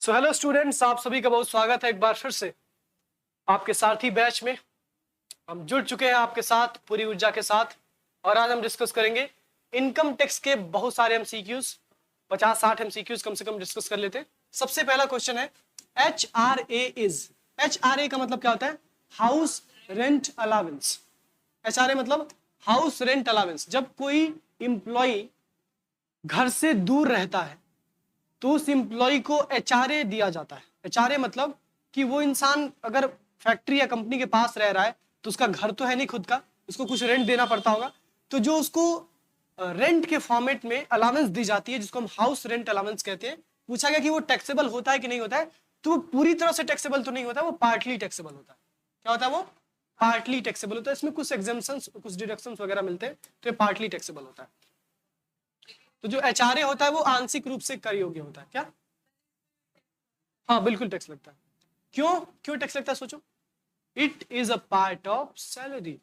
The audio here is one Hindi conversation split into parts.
सो हेलो स्टूडेंट्स, आप सभी का बहुत स्वागत है एक बार फिर से आपके साथी बैच में। हम जुड़ चुके हैं आपके साथ पूरी ऊर्जा के साथ और आज हम डिस्कस करेंगे इनकम टैक्स के बहुत सारे एमसीक्यूज, 50-60 एमसीक्यूज कम से कम डिस्कस कर लेते हैं। सबसे पहला क्वेश्चन है HRA इज। HRA का मतलब क्या होता है? House rent allowance. HRA मतलब हाउस रेंट अलावेंस। जब कोई इंप्लॉय घर से दूर रहता है तो उस इंप्लॉय को एचआरए दिया जाता है। एचआरए मतलब कि वो इंसान अगर फैक्ट्री या कंपनी के पास रह रहा है तो उसका घर तो है नहीं खुद का, उसको कुछ रेंट देना पड़ता होगा, तो जो उसको रेंट के फॉर्मेट में अलावेंस दी जाती है जिसको हम हाउस रेंट अलावेंस कहते हैं। पूछा गया कि वो टैक्सेबल होता है कि नहीं होता है, तो वो पूरी तरह से टैक्सेबल तो नहीं होता, वो पार्टली टैक्सेबल होता है। क्या होता है? वो पार्टली टैक्सेबल होता है। इसमें कुछ एग्जेम्पशंस, कुछ डिडक्शंस वगैरह मिलते हैं, तो ये पार्टली टैक्सेबल होता है। तो जो एचआरए होता है वो आंशिक रूप से कर योग्य होता है। क्या? हाँ, बिल्कुल टैक्स लगता है। क्यों क्यों टैक्स लगता है? सोचो। It is a part of salary.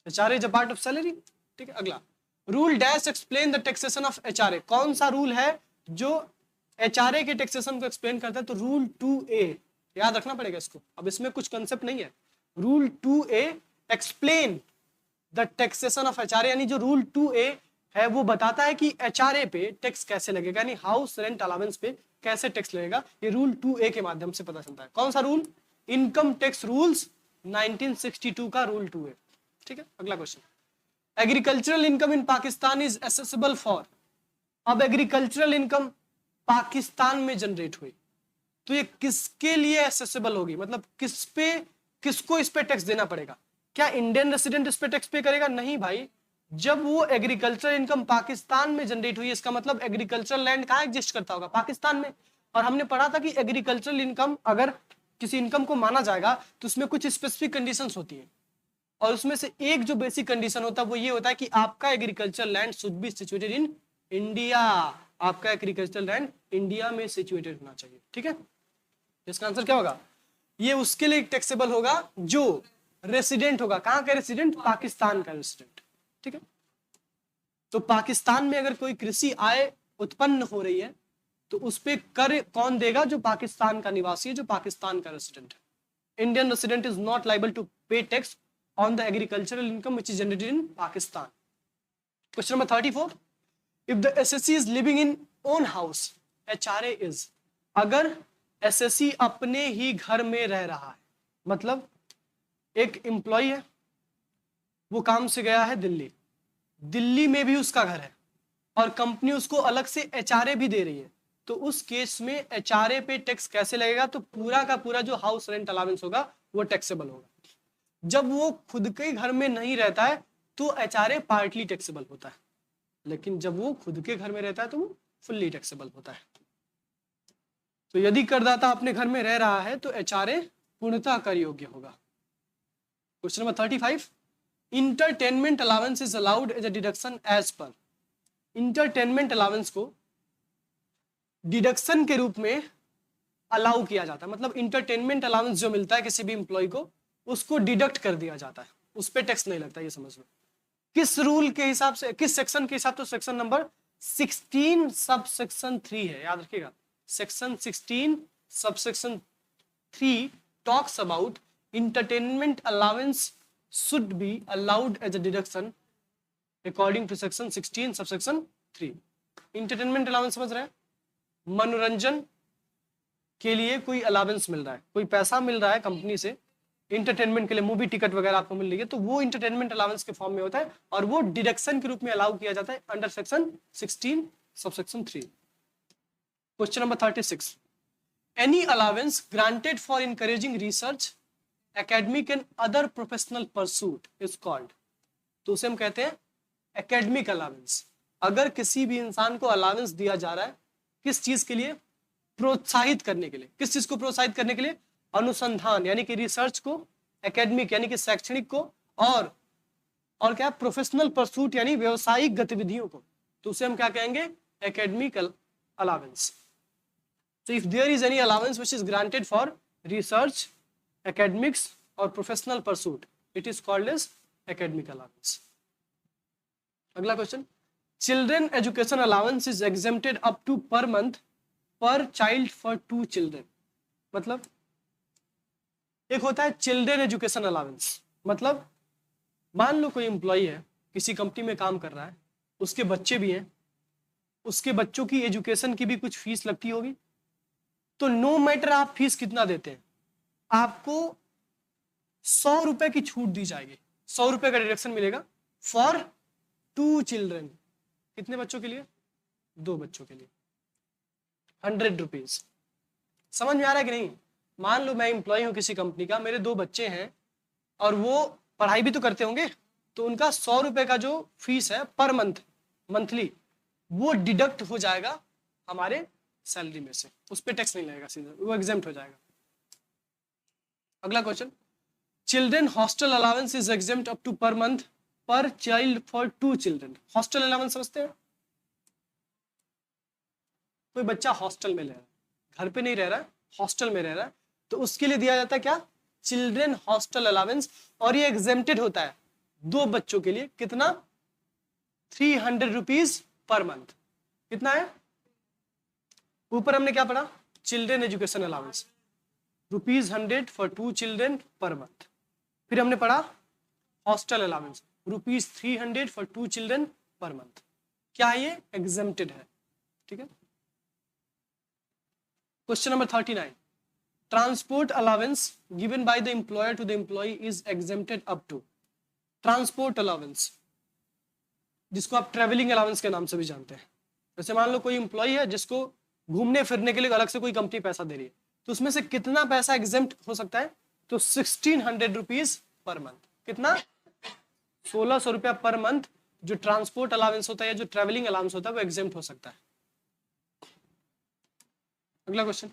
HRA is a part of salary. ठीक है, अगला rule dash explain the taxation of HRA. कौन सा रूल है जो एचआरए के टैक्सेशन को एक्सप्लेन करता है? तो रूल 2A, याद रखना पड़ेगा इसको। अब इसमें कुछ कंसेप्ट नहीं है। Rule 2A explain the taxation of HRA, यानी जो रूल 2A है वो बताता है कि एचआरए पे टैक्स कैसे लगेगा, यानी हाउस रेंट अलावेंस पे कैसे टैक्स लगेगा। ये रूल 2A के माध्यम से पता चलता है। कौन सा रूल? इनकम टैक्स रूल्स 1962 का रूल 2A। ठीक है, अगला question. Agricultural income in Pakistan is accessible for. अब एग्रीकल्चरल इनकम पाकिस्तान में जनरेट हुई तो ये किसके लिए एसेसिबल होगी? मतलब किसको इस पे टैक्स देना पड़ेगा? क्या इंडियन रेसिडेंट इस पे टैक्स पे करेगा? नहीं भाई। जब वो एग्रीकल्चर इनकम पाकिस्तान में जनरेट हुई, इसका मतलब एग्रीकल्चर लैंड कहाँ एग्जिस्ट करता होगा? पाकिस्तान में। और हमने पढ़ा था कि एग्रीकल्चरल इनकम, अगर किसी इनकम को माना जाएगा तो उसमें कुछ स्पेसिफिक कंडीशंस होती है, और उसमें से एक जो बेसिक कंडीशन होता है वो ये होता है कि आपका agriculture land should be situated in India. आपका एग्रीकल्चर लैंड इंडिया में सिचुएटेड होना चाहिए। ठीक है, इसका आंसर क्या होगा? ये उसके लिए टैक्सेबल होगा जो रेसिडेंट होगा। कहां का रेसिडेंट? पाकिस्तान का रेसिडेंट। ठीक है, तो पाकिस्तान में अगर कोई कृषि आय उत्पन्न हो रही है तो उस पे कर कौन देगा? जो पाकिस्तान का निवासी है, जो पाकिस्तान का रेसिडेंट है। Indian resident is not liable to pay tax on the agricultural income which is generated in Pakistan. Question number 34। If the assessee is living in own house, HRA is. अगर एसएससी अपने ही घर में रह रहा है, मतलब एक एम्प्लॉय है, वो काम से गया है दिल्ली, दिल्ली में भी उसका घर है और कंपनी उसको अलग से एचआरए भी दे रही है, तो उस केस में एचआरए पे टैक्स कैसे लगेगा? तो पूरा का पूरा जो हाउस रेंट अलावेंस होगा वो टैक्सेबल होगा। जब वो खुद के घर में नहीं रहता है तो एचआरए पार्टली टैक्सेबल होता है, लेकिन जब वो खुद के घर में रहता है तो वो फुल्ली टैक्सेबल होता है। तो यदि करदाता अपने घर में रह रहा है तो एचआरए पूर्णतः कर योग्य होगा। Question number 35। Entertainment allowance is allowed as a deduction as per. Entertainment allowance को डिडक्शन के रूप में अलाउ किया जाता है। मतलब इंटरटेनमेंट अलावेंस जो मिलता है किसी भी इंप्लॉय को, उसको डिडक्ट कर दिया जाता है, उस पर टैक्स नहीं लगता। ये समझ लो किस रूल के हिसाब से, किस सेक्शन के हिसाब से? सेक्शन नंबर 16 सब सेक्शन 3 है, याद रखिएगा। Section 16 sub section 3 talks about entertainment allowance should be allowed as a deduction according to section 16 sub section 3। Entertainment allowance समझ रहे हैं? मनोरंजन के लिए कोई अलावेंस मिल रहा है, कोई पैसा मिल रहा है कंपनी से इंटरटेनमेंट के लिए, मूवी टिकट वगैरह आपको मिल रही है, तो वो इंटरटेनमेंट अलावेंस के फॉर्म में होता है और वो डिडक्शन के रूप में अलाउ किया जाता है under section 16 subsection 3। Question number 36। Any allowance granted for encouraging research, academic and other professional pursuit is called. तो उसे हम कहते हैं एकेडमिक अलावेंस। अगर किसी भी इंसान को अलावेंस दिया जा रहा है किस चीज के लिए? प्रोत्साहित करने के लिए। किस चीज को प्रोत्साहित करने के लिए? अनुसंधान यानी कि रिसर्च को, एकेडमिक यानी कि शैक्षणिक को, और क्या? प्रोफेशनल परसूट यानी व्यवसायिक गतिविधियों को, तो उसे हम क्या कहेंगे? Academic allowance. So if there is any allowance which is granted for research, academics or professional pursuit, it is called as academic allowance. अगला question. Children education allowance is exempted up to per month पर चाइल्ड फॉर 2 चिल्ड्रन। मतलब एक होता है चिल्ड्रन एजुकेशन अलाउंस, मतलब मान लो कोई एम्प्लॉय है, किसी कंपनी में काम कर रहा है, उसके बच्चे भी हैं, उसके बच्चों की एजुकेशन की भी कुछ फीस लगती होगी, तो नो मैटर आप फीस कितना देते हैं, आपको 100 रुपए की छूट दी जाएगी, 100 रुपए का डिडक्शन मिलेगा फॉर 2 चिल्ड्रन। कितने बच्चों के लिए? 2 बच्चों के लिए 100 रुपीज। समझ में आ रहा है कि नहीं? मान लो मैं एम्प्लॉय हूं किसी कंपनी का, मेरे 2 बच्चे हैं और वो पढ़ाई भी तो करते होंगे, तो उनका 100 रुपए का जो फीस है पर मंथ, मंथली, वो डिडक्ट हो जाएगा हमारे सैलरी में से, उस पर टैक्स नहीं लगेगा, सीधा वो एग्जेम्प्ट हो जाएगा। अगला question, children hostel allowance is exempt up to per month per child for 2 children. Hostel allowance समझते हैं? कोई बच्चा हॉस्टल में रह रहा है, घर पे नहीं रह रहा है, हॉस्टल में रह रहा है, तो उसके लिए दिया जाता है क्या? चिल्ड्रन हॉस्टल अलाउंस, और ये एग्जेम्प्टेड होता है 2 बच्चों के लिए। कितना? 300 रुपीज पर मंथ। कितना है? ऊपर हमने क्या पढ़ा? Children education allowance ₹100 for 2 children per month. फिर हमने पढ़ा hostel allowance ₹300 for 2 children per month. क्या ये? एग्जेम्प्टेड है। ठीक है। Question number 39, transport allowance given by the employer to the employee is exempted up to. Transport allowance, जिसको आप ट्रेवलिंग अलाउंस के नाम से भी जानते हैं। जैसे मान लो कोई एम्प्लॉय है जिसको घूमने फिरने के लिए अलग से कोई कंपनी पैसा दे रही है, तो उसमें से कितना पैसा एग्जेम्प्ट हो सकता है? तो 1600 रुपीज पर मंथ। कितना? 1600 रुपया पर मंथ जो ट्रांसपोर्ट अलाउंस होता है या जो ट्रेवलिंग अलाउंस होता है वो एग्जेम्प्ट हो सकता है। अगला क्वेश्चन,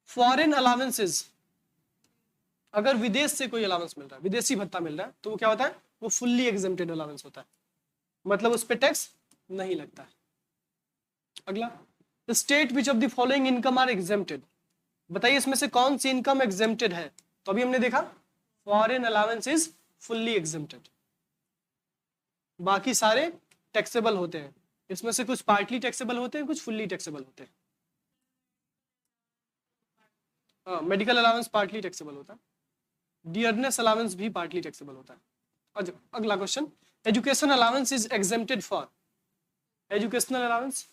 फॉरेन अलाउंसेस, अगर विदेश से कोई अलाउंस मिल रहा है, विदेशी भत्ता मिल रहा है, तो वो क्या होता है? वो फुल्ली एग्जेम्प्टेड अलाउंस होता है, मतलब उस पर टैक्स नहीं लगता है। अगला, the state which of the following income are exempted. बताइए इसमें से कौन सी इनकम एग्जेम्प्टेड है? तो अभी हमने देखा foreign allowance is fully exempted, बाकी सारे टैक्सेबल होते हैं। इसमें से कुछ पार्टली टैक्सेबल होते हैं, कुछ फुल्ली टैक्सेबल होते हैं। हाँ, मेडिकल अलाउंस पार्टली टैक्सेबल होता है, डियरनेस अलाउंस भी पार्टली टैक्सेबल होता है। अच्छा, अगला question, education allowance is exempted for. Educational allowance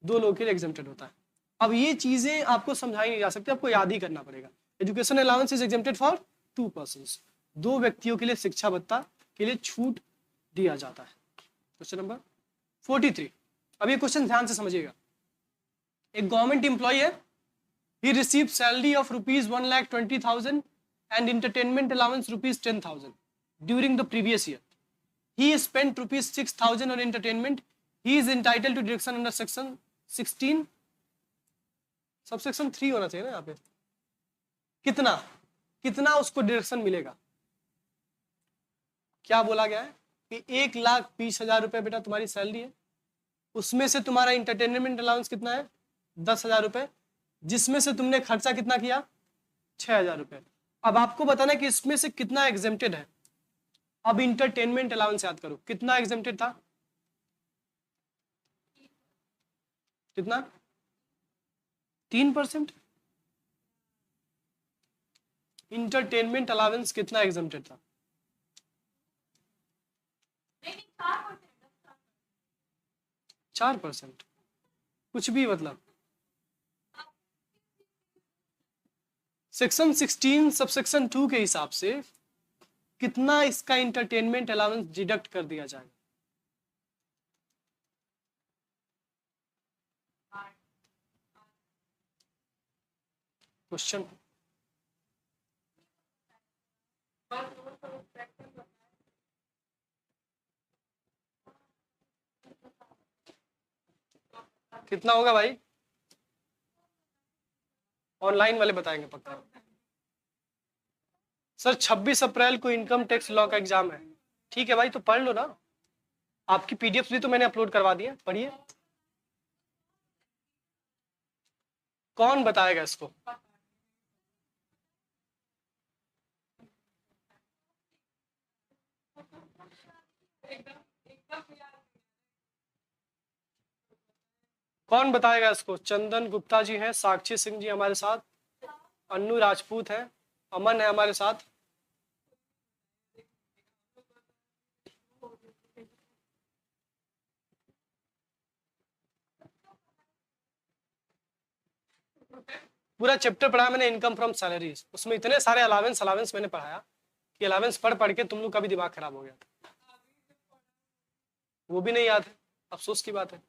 2 लोगों के लिए एग्जेम्प्टेड होता है। अब ये चीजें आपको समझाई नहीं जा सकती, आपको याद ही करना पड़ेगा। Education allowance is exempted for 2 persons, 2 व्यक्तियों के लिए शिक्षा भत्ता के लिए छूट दिया जाता है। क्वेश्चन नंबर 43, अब ये क्वेश्चन ध्यान से समझिएगा। एक गवर्नमेंट एम्प्लॉय है, he received salary of ₹1,20,000 and entertainment allowance ₹10,000 during the previous year. He spent ₹6,000 on entertainment. He is entitled to deduction under section 16 subsection 3 होना चाहिए ना यहाँ पे। कितना कितना उसको डिडक्शन मिलेगा? क्या बोला गया है कि 1,20,000 रुपए बेटा तुम्हारी सैलरी है, उसमें से तुम्हारा इंटरटेनमेंट अलाउंस कितना है? 10,000 रुपए, जिसमें से तुमने खर्चा कितना किया? 6,000 रुपए। अब आपको बताना है कि इसमें से कितना एग्जेम्प्टेड है। अब इंटरटेनमेंट अलाउंस याद करो, कितना एग्जेम्प्टेड था? कितना? 3%। इंटरटेनमेंट अलाउंस कितना एग्जेम्प्टेड था? 4%। कुछ भी मतलब। सेक्शन 16 सबसेक्शन 2 के हिसाब से कितना इसका इंटरटेनमेंट अलाउंस डिडक्ट कर दिया जाएगा? क्वेश्चन, कितना होगा भाई? ऑनलाइन वाले बताएंगे पक्का। सर 26 अप्रैल को इनकम टैक्स लॉ का एग्जाम है। ठीक है भाई, तो पढ़ लो ना, आपकी पीडीएफ भी तो मैंने अपलोड करवा दी है, पढ़िए। कौन बताएगा इसको? कौन बताएगा इसको? चंदन गुप्ता जी हैं, साक्षी सिंह जी हमारे साथ, अन्नू राजपूत है, अमन है हमारे साथ। पूरा चैप्टर पढ़ा मैंने इनकम फ्रॉम सैलरीज, उसमें इतने सारे अलावेंस अलावेंस मैंने पढ़ाया कि अलावेंस पढ़ पढ़ के तुम लोग का भी दिमाग खराब हो गया था। वो भी नहीं याद है, अफसोस की बात है।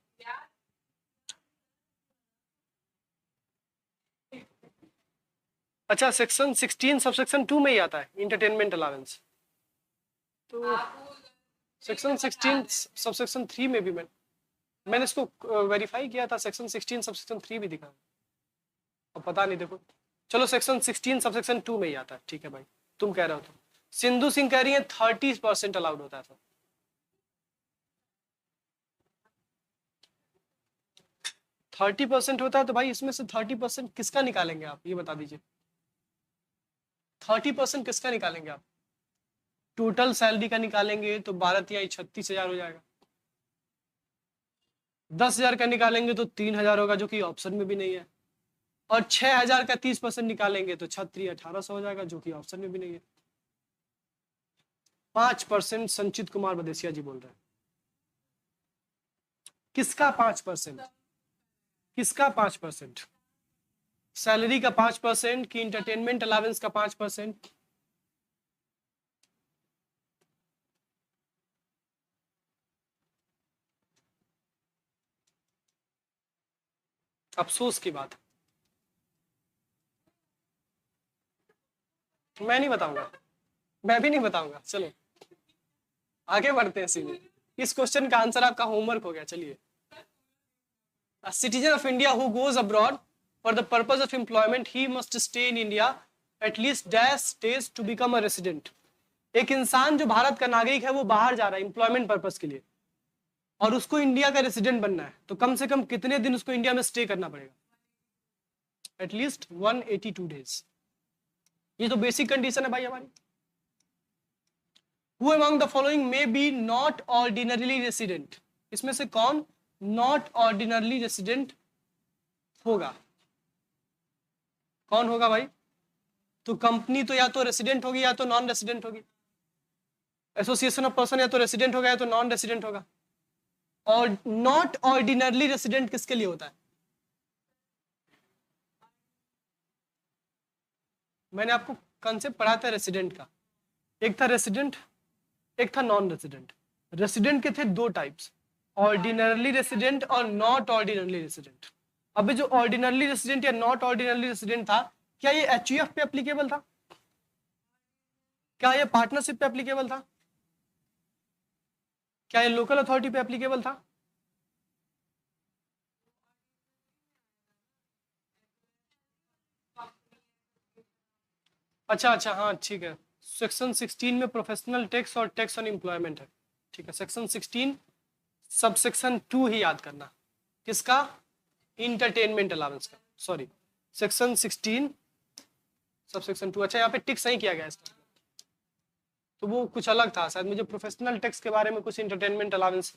अच्छा, सेक्शन 16 सबसेक्शन 2 में ही आता है इंटरटेनमेंट अलावेंस। तो सेक्शन 16 सबसेक्शन 3 में भी मैंने इसको वेरीफाई किया था, सेक्शन 16 सबसेक्शन 3 भी दिखा, अब पता नहीं, देखो चलो सेक्शन 16 सबसेक्शन 2 में ही आता है, ठीक है भाई, तुम कह रहे हो तो। सिंधु सिंह कह रही है 30% अलाउड होता है सर। 30% होता है तो भाई इसमें से 30% किसका निकालेंगे आप, ये बता दीजिए। 30% किसका निकालेंगे आप? टोटल सैलरी का निकालेंगे तो 12 36 हजार हो जाएगा। 10,000 का निकालेंगे तो 3,000 होगा, जो कि ऑप्शन में भी नहीं है। और 6,000 का 30% निकालेंगे तो 1800 हो जाएगा, जो कि ऑप्शन में भी नहीं है। 5% संचित कुमार बदेसिया जी बोल रहे हैं। किसका 5%? किसका 5%? सैलरी का 5% कि इंटरटेनमेंट अलावेंस का 5%? अफसोस की बात, मैं नहीं बताऊंगा, मैं भी नहीं बताऊंगा। चलो आगे बढ़ते हैं सीधे। इस क्वेश्चन का आंसर आपका होमवर्क हो गया। चलिए, A citizen of India who goes abroad for the purpose of employment, he must stay in India at least dash days to become a resident. एक इंसान जो भारत का नागरिक है वो बाहर जा रहा है एम्प्लॉयमेंट पर्पस के लिए, और उसको इंडिया का रेसिडेंट बनना है, तो कम से कम कितने दिन उसको इंडिया में स्टे करना पड़ेगा? At least 182 days. ये तो बेसिक कंडीशन है भाई हमारी। Who among the following may be not ordinarily resident? इसमें से कौन नॉट ऑर्डिनरली रेसिडेंट होगा? कौन होगा भाई? तो कंपनी तो या तो रेसिडेंट होगी या तो नॉन रेसिडेंट होगी। एसोसिएशन ऑफ पर्सन या तो रेसिडेंट होगा या तो नॉन रेसिडेंट होगा। और नॉट ऑर्डिनरली रेसिडेंट किसके लिए होता है? मैंने आपको कंसेप्ट पढ़ाया था रेसिडेंट का, एक था रेसिडेंट, एक था नॉन रेसिडेंट। रेसिडेंट के थे दो टाइप्स, ऑर्डिनरली रेसिडेंट और नॉट ऑर्डिनरली रेसिडेंट। अभी जो ऑर्डिनरली रेसिडेंट या नॉट ऑर्डिनरली रेसिडेंट था, क्या ये एचयूएफ पे एप्लीकेबल था? क्या ये पार्टनरशिप पे एप्लीकेबल था? क्या ये लोकल अथॉरिटी पे एप्लीकेबल था? अच्छा अच्छा, हाँ ठीक है। सेक्शन 16 में प्रोफेशनल टैक्स और टैक्स ऑन एम्प्लॉयमेंट है, ठीक है। सेक्शन 16 सबसेक्शन 2 ही याद करना, किसका? इंटरटेनमेंट अलाउंस का, सॉरी सेक्शन 16 सबसेक्शन 2। अच्छा यहाँ पे टिक सही किया गया इसका, तो वो कुछ अलग था शायद, मुझे प्रोफेशनल टैक्स के बारे में कुछ इंटरटेनमेंट अलाउंस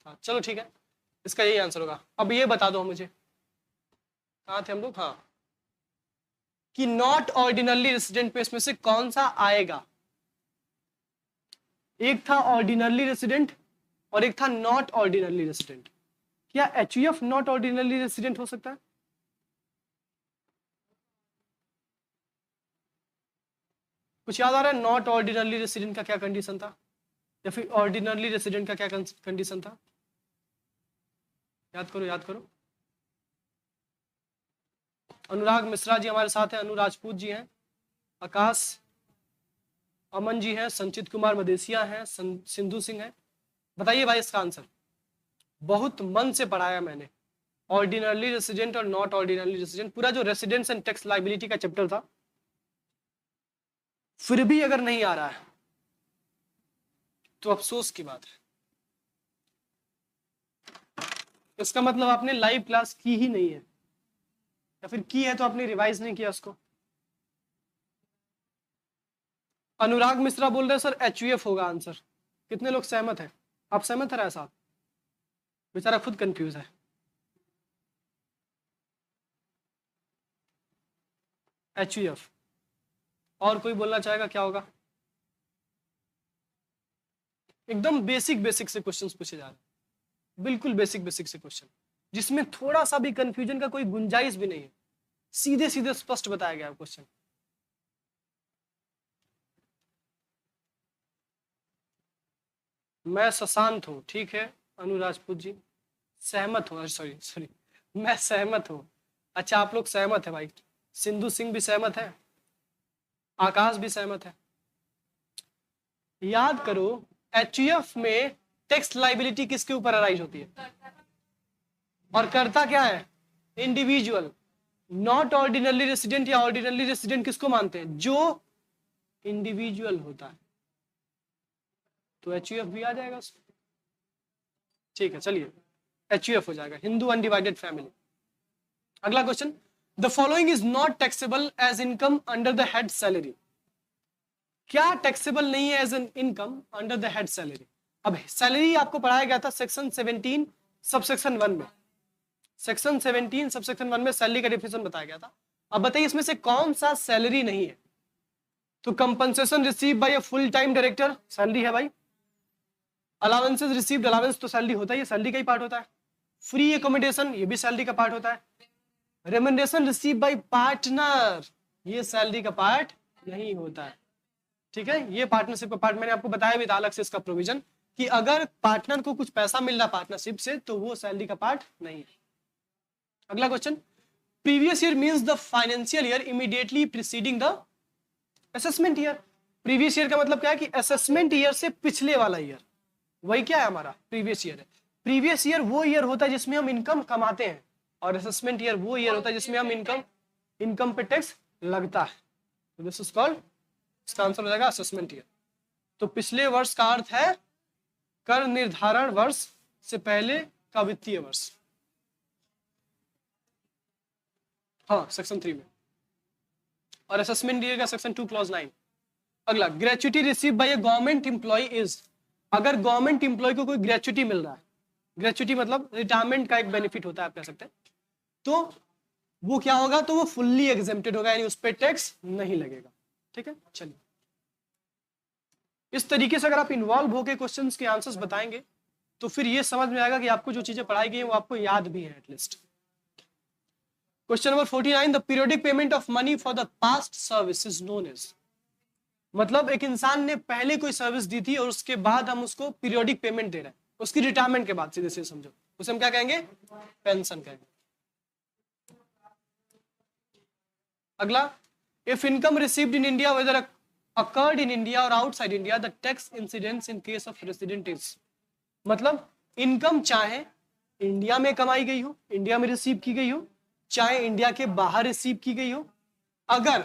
था। चलो ठीक है, इसका यही आंसर होगा। अब ये बता दो मुझे, कहाँ थे हम लोग? हाँ, कि नॉट ऑर्डिनरली रेसिडेंट पे इसमें से कौन सा आएगा? एक था ऑर्डिनरली रेसिडेंट और एक था नॉट ऑर्डिनरली रेसिडेंट। क्या एचयूएफ नॉट ऑर्डिनरली रेसिडेंट हो सकता है? कुछ याद आ रहा है? नॉट ऑर्डिनरली रेसिडेंट का क्या कंडीशन था, या फिर ऑर्डिनरली रेसिडेंट का क्या कंडीशन था? याद करो याद करो। अनुराग मिश्रा जी हमारे साथ हैं, अनु राजपूत जी हैं, आकाश अमन जी हैं, संचित कुमार मदेसिया हैं, सिंधु सिंह हैं। बताइए भाई इसका आंसर। बहुत मन से पढ़ाया मैंने, ऑर्डिनरली रेसिडेंट और नॉट ऑर्डिनरली रेसिडेंट, पूरा जो रेसिडेंस एंड टैक्स लाइबिलिटी का चैप्टर था। फिर भी अगर नहीं आ रहा है तो अफसोस की बात है, इसका मतलब आपने लाइव क्लास की ही नहीं है, या फिर की है तो आपने रिवाइज नहीं किया उसको। अनुराग मिश्रा बोल रहे हैं सर एचयूएफ होगा आंसर। कितने लोग सहमत हैं? आप सहमत है साहब? बेचारा खुद कंफ्यूज है। HUF। और कोई बोलना चाहेगा क्या होगा? एकदम बेसिक बेसिक से क्वेश्चंस पूछे जा रहे हैं, बिल्कुल बेसिक बेसिक से क्वेश्चन, जिसमें थोड़ा सा भी कंफ्यूजन का कोई गुंजाइश भी नहीं है, सीधे सीधे स्पष्ट बताया गया क्वेश्चन। मैं शशांत हूं, ठीक है अनु राजपूत जी, सहमत हूं, सॉरी सॉरी, मैं सहमत हूं। अच्छा आप लोग सहमत है भाई, सिंधु सिंह भी सहमत है, आकाश भी सहमत है। याद करो HUF में टैक्स लाइबिलिटी किसके ऊपर अराइज होती है, और करता क्या है? इंडिविजुअल। नॉट ऑर्डिनरी रेसिडेंट या ऑर्डिनरी रेसिडेंट किसको मानते हैं? जो इंडिविजुअल होता है, तो HUF भी आ जाएगा उसमें। ठीक है चलिए HUF हो जाएगा, हिंदू अनडिवाइडेड फैमिली। अगला question, the following is not taxable as income under the head salary. क्या टैक्सेबल नहीं है as an income under the head salary? अब सैलरी आपको पढ़ाया गया था सेक्शन 17 सबसेक्शन 1 में, सेक्शन 17 सबसेक्शन 1 में सैलरी का डेफिनेशन बताया गया था। अब बताइए इसमें से कौन सा सैलरी नहीं है? तो compensation receive by a full time director salary है भाई, अलाउंसेस रिसीव्ड, अलाउंस तो सैलरी होता है, ये सैलरी का ही पार्ट होता है। फ्री एकोमोडेशन ये भी सैलरी का पार्ट होता है। रेमुनरेशन रिसीव बाय पार्टनर ये सैलरी का पार्ट नहीं होता है, ठीक है। ये पार्टनरशिप का पार्ट मैंने आपको बताया भी था अलग से इसका प्रोविजन, कि अगर पार्टनर को कुछ पैसा मिल रहा पार्टनरशिप से तो वो सैलरी का पार्ट नहीं है। अगला question, previous year means the financial year immediately preceding the assessment year. Previous year का मतलब क्या है कि असेसमेंट ईयर से पिछले वाला ईयर, वही क्या है हमारा प्रीवियस ईयर है। प्रीवियस ईयर वो ईयर होता है जिसमें हम इनकम कमाते हैं, और असेसमेंट ईयर वो ईयर होता है जिसमें हम इनकम पे टैक्स लगता है। तो दिस इज कॉल्ड, इसका आंसर हो जाएगा असेसमेंट ईयर। तो पिछले वर्ष का अर्थ है कर निर्धारण वर्ष से पहले का वित्तीय वर्ष, हाँ सेक्शन 3 में, और असेसमेंट ईयर का सेक्शन 2 क्लॉज 9। अगला, gratuity received by a government employee is. अगर गवर्नमेंट एम्प्लॉय को कोई ग्रेचुटी मिल रहा है, ग्रेचुटी मतलब रिटायरमेंट का एक बेनिफिट होता है आप कह सकते हैं, तो वो क्या होगा? तो वो फुल्ली एग्जेम्प्टेड होगा, यानी उस पर टैक्स नहीं लगेगा, ठीक है। चलिए इस तरीके से अगर आप इन्वॉल्व होकर क्वेश्चंस के आंसर्स बताएंगे तो फिर ये समझ में आएगा कि आपको जो चीजें पढ़ाई गई हैं वो आपको याद भी है at least. Question number 49, the periodic payment of money for the past service is known as. मतलब एक इंसान ने पहले कोई सर्विस दी थी और उसके बाद हम उसको पीरियोडिक पेमेंट दे रहे हैं, उसकी रिटायरमेंट के बाद, सीधे से समझो उसे हम क्या कहेंगे? पेंशन कहेंगे। अगला, if income received in India whether occurred in India or outside India, the tax incidence in case of resident is। मतलब इनकम चाहे इंडिया में कमाई गई हो, इंडिया में रिसीव की गई हो, चाहे इंडिया के बाहर रिसीव की गई हो, अगर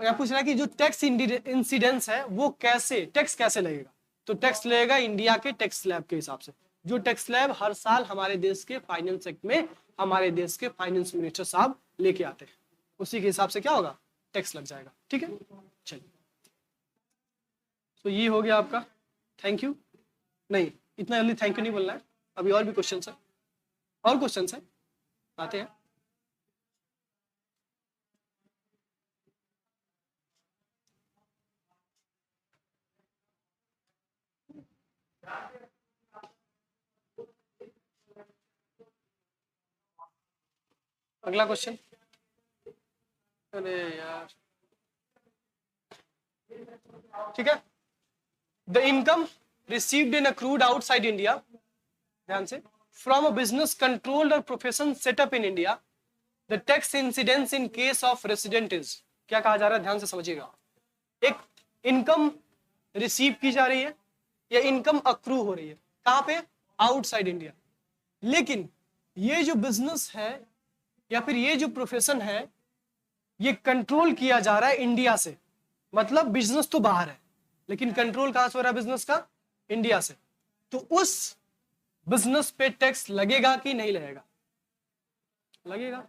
या पूछ रहा है कि जो टैक्स इंसिडेंस है वो कैसे, टैक्स कैसे लगेगा? तो टैक्स लगेगा इंडिया के टैक्स स्लैब के हिसाब से, जो टैक्स स्लैब हर साल हमारे देश के फाइनेंस एक्ट में हमारे देश के फाइनेंस मिनिस्टर साहब लेके आते हैं, उसी के हिसाब से क्या होगा? टैक्स लग जाएगा, ठीक है। चलिए तो ये हो गया आपका, थैंक यू। नहीं इतना जल्दी थैंक यू नहीं बोलना है, अभी और भी क्वेश्चन है, और क्वेश्चन है, आते हैं। अगला क्वेश्चन, अरे यार ठीक है। The income received in accrued outside India, ध्यान से, फ्रॉम अ बिजनेस कंट्रोल्ड और profession setup in India, the tax incidence in case of resident is. क्या कहा जा रहा है? ध्यान से समझिएगा। एक इनकम रिसीव की जा रही है या इनकम अक्रू हो रही है, कहां पे? आउटसाइड इंडिया, लेकिन ये जो बिजनेस है या फिर ये जो प्रोफेशन है ये कंट्रोल किया जा रहा है इंडिया से, मतलब बिजनेस तो बाहर है लेकिन कंट्रोल कहां से हो रहा है बिजनेस का? इंडिया से। तो उस बिजनेस पे टैक्स लगेगा कि नहीं लगेगा? लगेगा,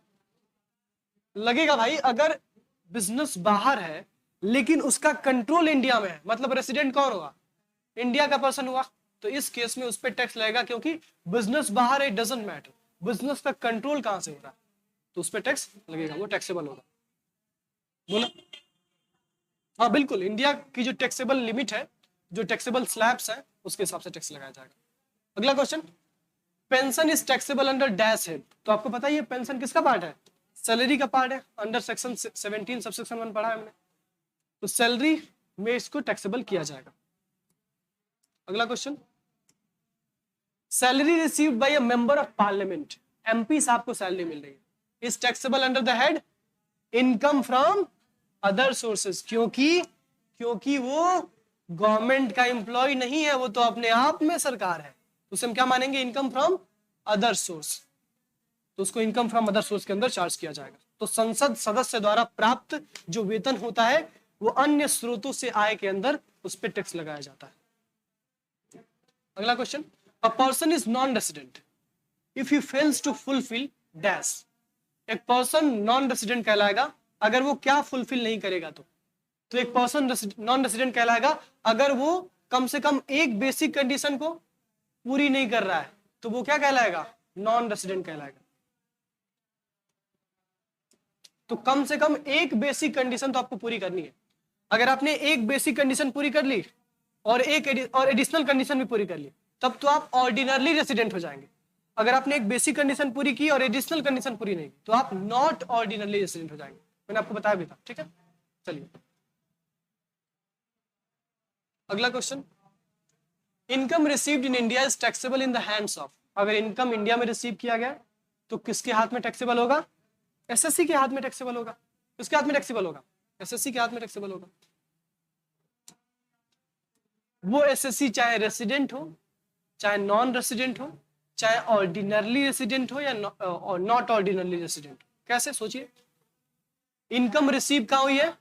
लगेगा भाई। अगर बिजनेस बाहर है लेकिन उसका कंट्रोल इंडिया में है, मतलब रेसिडेंट कौन हुआ? इंडिया का पर्सन हुआ, तो इस केस में उस पर टैक्स लगेगा, क्योंकि बिजनेस बाहर है, डजंट मैटर, बिजनेस का कंट्रोल कहां से हो रहा है, तो उस पर टैक्स लगेगा, वो टैक्सेबल होगा। बोला। हाँ बिल्कुल, इंडिया की जो टैक्सेबल लिमिट है, जो टैक्सेबल स्लैब्स है, उसके हिसाब से टैक्स लगाया जाएगा। अगला question, pension is taxable under dash head. तो आपको पता ही है पेंशन किसका पार्ट है? सैलरी का पार्ट है। अंडर सेक्शन 17 सबसेक्शन 1 पढ़ा है हमने। तो सैलरी में इसको टैक्सेबल किया जाएगा। अगला question, salary received by a member of parliament, MP साहब को सैलरी मिल रही है, is taxable under the head income from other sources. क्योंकि वो गवर्नमेंट का एम्प्लॉय नहीं है, वो तो अपने आप में सरकार है। उसे हम क्या मानेंगे? Income from other source. तो उसको इनकम फ्रॉम अदर सोर्स के अंदर चार्ज किया जाएगा। तो संसद सदस्य द्वारा प्राप्त जो वेतन होता है वो अन्य स्रोतों से आय के अंदर उस पर टैक्स लगाया जाता है। अगला question, a person is non resident if he fails to fulfil dash. एक पर्सन नॉन रेसिडेंट कहलाएगा अगर वो क्या फुलफिल नहीं करेगा। तो एक पर्सन नॉन रेसिडेंट कहलाएगा अगर वो कम से कम एक बेसिक कंडीशन को पूरी नहीं कर रहा है, तो वो क्या कहलाएगा? नॉन रेसिडेंट कहलाएगा। तो कम से कम एक बेसिक कंडीशन तो आपको पूरी करनी है। अगर आपने एक बेसिक कंडीशन पूरी कर ली और एडिशनल कंडीशन भी पूरी कर ली, तब तो आप ऑर्डिनरली रेसिडेंट हो जाएंगे। अगर आपने एक बेसिक कंडीशन पूरी की और एडिशनल कंडीशन पूरी नहीं की, तो आप नॉट ऑर्डिनरली रेसिडेंट हो जाएंगे। मैंने आपको बताया भी था, ठीक है। चलिए अगला question, income received in India is taxable in the hands of. अगर इनकम इंडिया में रिसीव किया गया तो किसके हाथ में टैक्सेबल होगा? एसएससी के हाथ में टैक्सेबल होगा। किसके हाथ में टैक्सेबल होगा? एसएससी के हाथ में टैक्सेबल होगा। वो एसएससी चाहे रेसिडेंट हो, चाहे नॉन रेसिडेंट हो, चाहे ऑर्डिनरली रेसिडेंट हो या नॉट ऑर्डिनरली रेसिडेंट। कैसे? सोचिए, इनकम रिसीव कहां हुई है?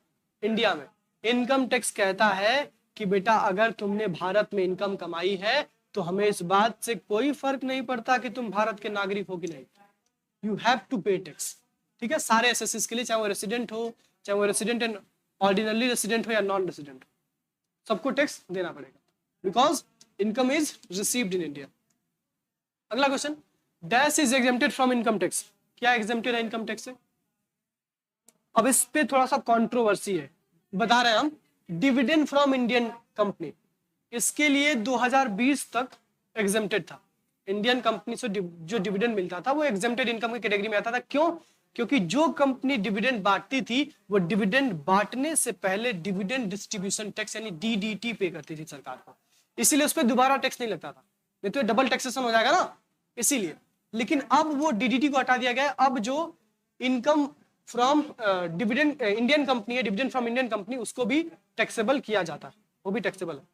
इंडिया में। इनकम टैक्स कहता है कि बेटा अगर तुमने भारत में इनकम कमाई है तो हमें इस बात से कोई फर्क नहीं पड़ता कि तुम भारत के नागरिक हो कि नहीं, you have to pay tax. ठीक है, सारे एसएससी के लिए, चाहे वो रेसिडेंट हो, चाहे वो रेसिडेंट एंड ऑर्डिनरली रेसिडेंट हो या नॉन रेसिडेंट हो, सबको टैक्स देना पड़ेगा because income is received in India. अगला question, dash is exempted from income tax. क्या एग्जेम्प्टेड है इनकम टैक्स से? अब इस पे थोड़ा सा कंट्रोवर्सी है। बता रहे हैं हम, डिविडेंड फ्रॉम इंडियन कंपनी, इसके लिए 2020 तक एग्जेम्प्टेड था। इंडियन कंपनी से जो डिविडेंड मिलता था वो एग्जेम्प्टेड इनकम की कैटेगरी में आता था। क्यों? क्योंकि जो कंपनी डिविडेंड बांटती थी वो डिविडेंड बांटने से पहले डिविडेंड डिस्ट्रीब्यूशन टैक्स यानी डीडीटी पे करती थी सरकार को, इसीलिए उस पर दोबारा टैक्स नहीं लगता था, नहीं तो डबल टैक्सेशन हो जाएगा ना, इसीलिए। लेकिन अब वो डीडीटी को हटा दिया गया। अब जो income from dividend Indian company है, डिविडेंड फ्रॉम इंडियन कंपनी, उसको भी टैक्सेबल किया जाता है, वो भी टैक्सेबल है।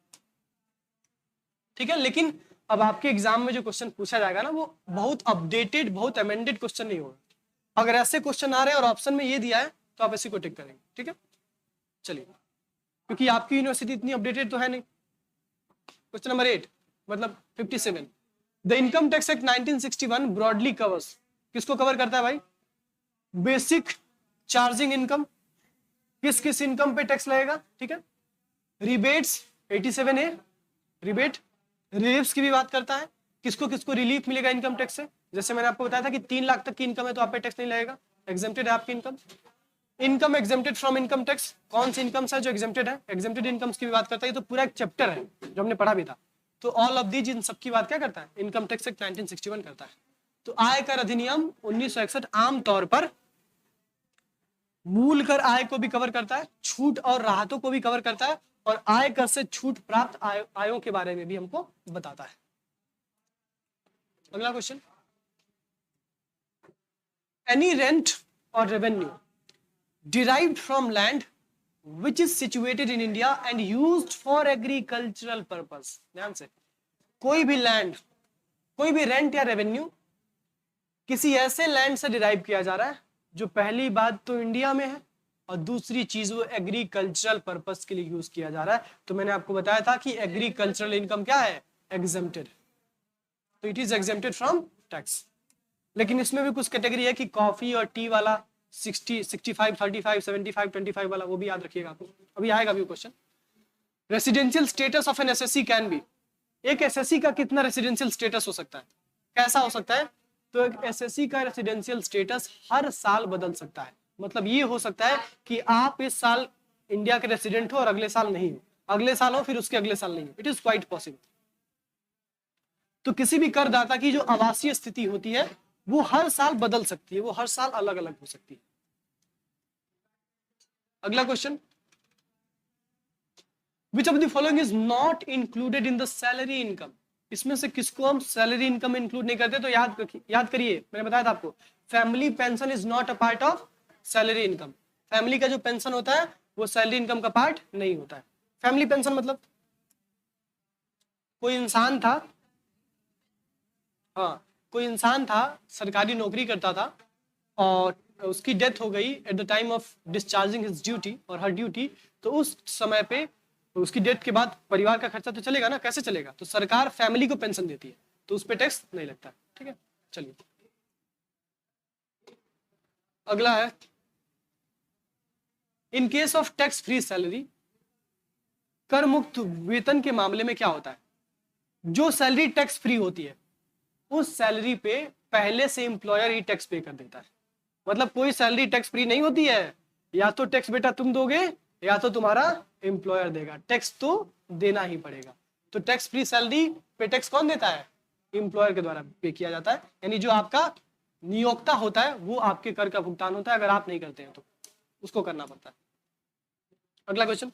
ठीक है, लेकिन अब आपके एग्जाम में जो क्वेश्चन पूछा जाएगा ना, वो बहुत अपडेटेड, बहुत अमेंडेड क्वेश्चन नहीं होगा। अगर ऐसे क्वेश्चन आ रहे हैं और ऑप्शन में ये दिया है तो आप इसी को टिक करेंगे। ठीक है, चलिए, क्योंकि आपकी यूनिवर्सिटी इतनी अपडेटेड तो है नहीं। क्वेश्चन नंबर 8 मतलब 57, the income tax act 1961 broadly covers. किसको कवर करता है भाई? बेसिक चार्जिंग इनकम, किस किस इनकम पे टैक्स लगेगा। ठीक है, रिबेट्स 87A, रिबेट रिलीफ्स की भी बात करता है, किसको किसको रिलीफ मिलेगा इनकम टैक्स से। जैसे मैंने आपको बताया था कि 3 लाख तक की इनकम है तो आप पे टैक्स नहीं लगेगा, एग्जेम्प्टेड है आपकी income. Income exempted from income tax, कौन सी इनकम्स है जो एग्जेम्प्टेड है? एग्जेम्प्टेड इनकम्स की भी बात करता है। ये तो पूरा एक चैप्टर है जो हमने पढ़ा भी था। तो ऑल ऑफ दीज, इन सब की बात क्या करता है? इनकम टैक्स एक्ट 1961 करता है। तो आयकर अधिनियम 1961 आमतौर पर मूल कर आय को भी कवर करता है, छूट और राहतों को भी कवर करता है, और आयकर से छूट प्राप्त आयों के बारे में भी हमको बताता है। अगला क्वेश्चन, एनी रेंट और revenue derived from land which is situated in India and used for agricultural purpose। ध्यान से, कोई भी लैंड, कोई भी रेंट या रेवेन्यू किसी ऐसे लैंड से डिराइव किया जा रहा है जो पहली बात तो इंडिया में है और दूसरी चीज वो एग्रीकल्चरल पर्पस के लिए यूज किया जा रहा है। तो मैंने आपको बताया था कि एग्रीकल्चरल इनकम क्या है? एग्जेम्प्टेड, तो it is exempted from tax. लेकिन इसमें भी कुछ कैटेगरी है कि कॉफी और टी वाला 60, 65, 35, 75, 25 वाला, वो भी याद रखिएगा आपको, अभी आएगा भी question. Residential status of an SSC can be, एक एसएससी का कितना रेसिडेंशियल स्टेटस हो सकता है? कैसा हो सकता है? तो एक एसएससी का रेसिडेंशियल स्टेटस हर साल बदल सकता है। मतलब ये हो सकता है कि आप इस साल इंडिया के रेसिडेंट हो और अगले साल नहीं हो, अगले साल हो फिर उसके अगले साल नहीं हो, इट इज क्वाइट पॉसिबल। तो किसी भी करदाता की जो आवासीय स्थिति होती है वो हर साल बदल सकती है, वो हर साल अलग अलग हो सकती है। अगला question, which of the following is not included in the salary income? इसमें से किसको हम सैलरी इनकम इंक्लूड नहीं करते? तो याद करिए, मैंने बताया था आपको, family pension is not a part of salary income. Family का जो पेंशन होता है वो सैलरी इनकम का पार्ट नहीं होता है। फैमिली पेंशन मतलब कोई इंसान था, हाँ कोई इंसान था, सरकारी नौकरी करता था और उसकी डेथ हो गई at the time of discharging his duty और हर ड्यूटी, तो उस समय पे उसकी डेथ के बाद परिवार का खर्चा तो चलेगा ना, कैसे चलेगा? तो सरकार फैमिली को पेंशन देती है, तो उस पर टैक्स नहीं लगता। ठीक है, चलिए अगला है, इन case of tax free salary, कर मुक्त वेतन के मामले में क्या होता है? जो सैलरी टैक्स फ्री होती है उस सैलरी पे पहले से एम्प्लॉयर ही टैक्स पे कर देता है। मतलब कोई सैलरी टैक्स फ्री नहीं होती है, या तो टैक्स बेटा तुम दोगे या तो तुम्हारा एम्प्लॉयर देगा, टैक्स तो देना ही पड़ेगा। तो टैक्स फ्री सैलरी पे टैक्स कौन देता है? एम्प्लॉयर के द्वारा पे किया जाता है, यानी जो आपका नियोक्ता होता है वो आपके कर का भुगतान होता है, अगर आप नहीं करते हैं तो उसको करना पड़ता है। अगला question,